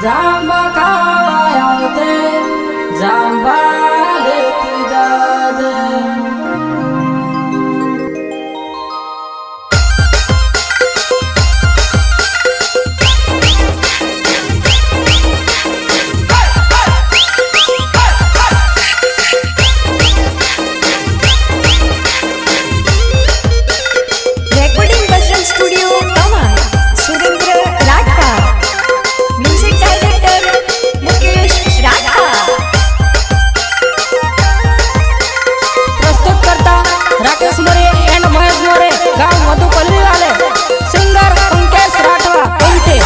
जांबा खावाया होते जांबा लेती दाद रेकॉर्डिंग बजरंग स्टूडियो तवा सुरेंद्र राठवा म्यूजिक डायरेक्टर मुकेश राठवा प्रस्तुत करता राकेश मोरे एंड महेश मोरे गांव मधुपल्ली वाले सिंगर मुकेश राठवा उनके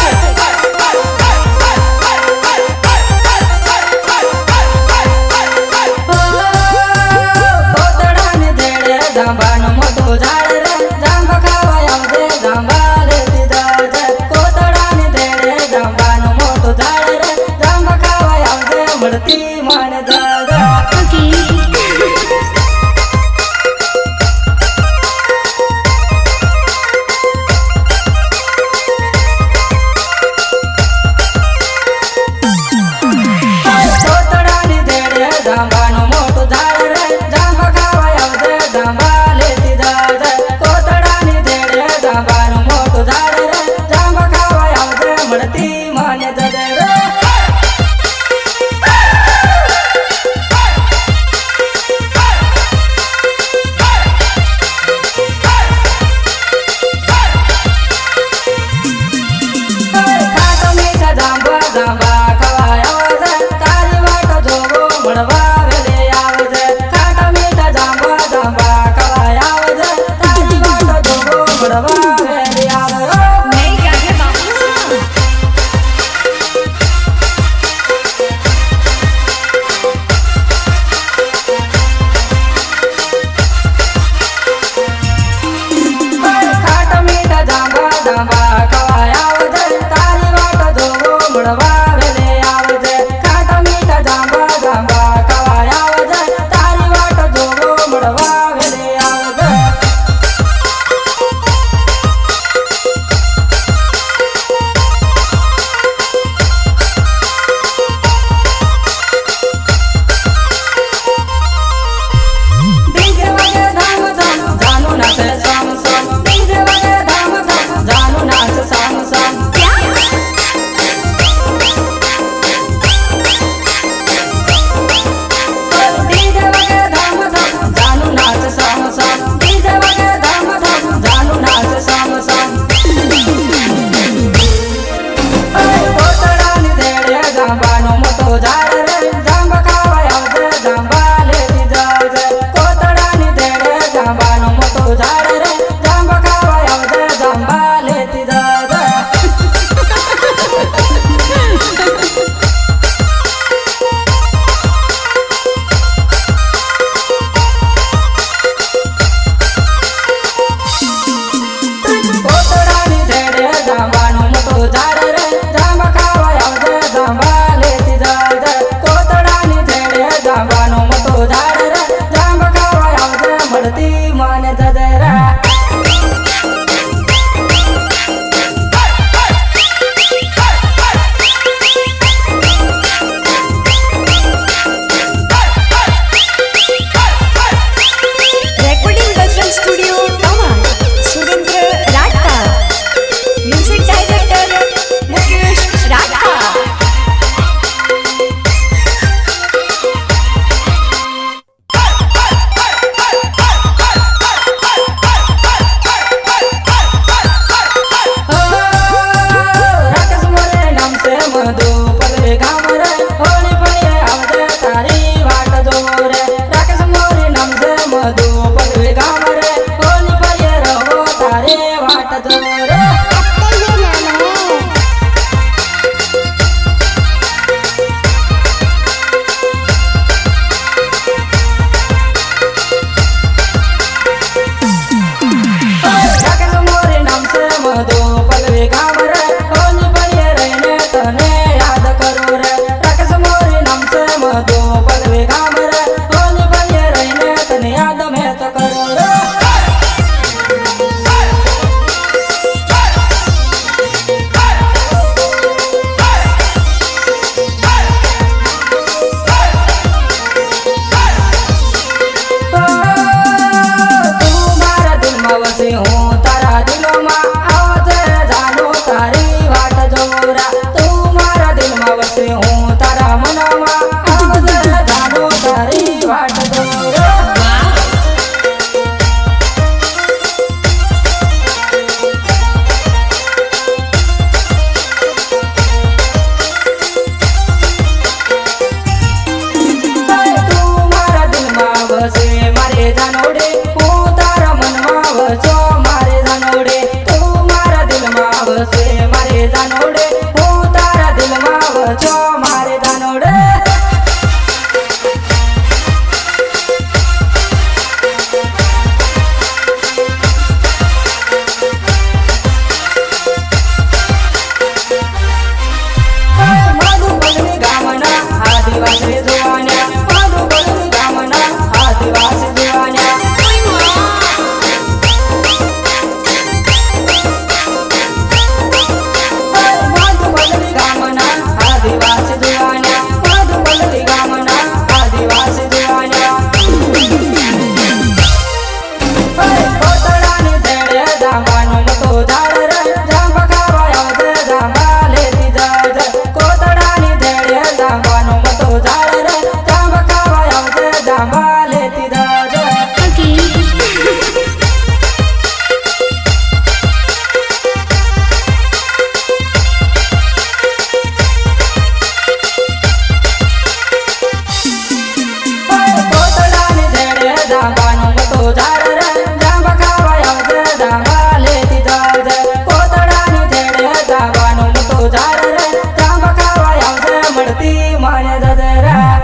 कोतडाने धेडे जांबानो मोठो झाड रे जांबा खावाया दे जांबा लेती दाद कोतडाने धेडे जांबानो मोठो झाड रे जांबा खावाया दे मडती मान दादा कोतडाने धेडे जांबानो मोठो झाड रे जांबा खावाया दे जांबा लेती दाद कोतडाने धेडे जांबानो मोठो झाड रे जांबा खावाया दे मडती मान दादा रे खाटो मीठा जांबा जांबा खवाया दे तारी वाट जोगो मळवा वेले आवदे खाटो मीठा जांबा जांबा खवाया दे तारी वाट जोगो मळवा वेले आवदे नहीं गाने बाबू खाटो मीठा जांबा जांबा खवाया दे तारी वाट जोगो मळवा वेले आवदे खाटो मीठा जांबा जांबा खवाया दे तारी वाट जोगो मळवा वेले आवदे डीजे वागे धाम धाम जानू नाचे सम सम डीजे वागे धाम धाम जानू नाचे सम सम डीजे वागे धाम धाम जानू नाचे सम सम डीजे वागे धाम धाम जानू नाचे सम सम कोतडाने धेडे जांबानो मोठो झाड रे जांबा खावाया दे जांबा लेती दाद कोतडाने धेडे जांबानो मोठो झाड रे जांबा खावाया दे जांबा लेती दाद कोतडाने धेडे जांबानो मोठो झाड रे जांबा खावाया दे जांबा लेती दाद कोतडाने धेडे जांबानो मोठो झाड रे जांबा खावाया दे मडती मान दादरा रेकॉर्डिंग बजरंग स्टूडियो तवा सुरेंद्र राठवा म्यूजिक डायरेक्टर मुकेश राठवा राकेश मोरे नाम से मधु पल्ले गाम रे होली पड़िए आवदे तारी वाट जो रे राकेश मोरे नाम से मधु पल्ले गाम रे होली पड़िए रहो तारी वाट जो रे राकेश मोरे नाम से मधु पल्ले गाम रे होली पड़िए रहने तने જાનોડે હું તારા દિલમાં વસો મારે જાનોડે મધુબનની ગામના આદિવાસી જોવાન્યા મધુબનની ગામના આદિવાસી જોવાન્યા મધુબનની ગામના આદિવાસી જોવાન્યા મધુબનની ગામના આદિવાસી જોવાન્યા કોતડાની ધેડે જાંબાનો મોટો ઝાડ રે જાંબા ખાવા આવજે જાંબા લેતી જાજે કોતડાની ધેડે જાંબાનો મોટો ઝાડ રે જાંબા ખાવા આવજે જાંબા લેતી જાજે કોતડાની ધેડે જાંબાનો મોટો ઝાડ રે જાંબા ખાવા આવજે જાંબા લેતી જાજે કોતડાની ધેડે જાંબાનો મોટો ઝાડ રે જાંબા ખાવા આવજે મળતી મને દદરા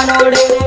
કાનોડે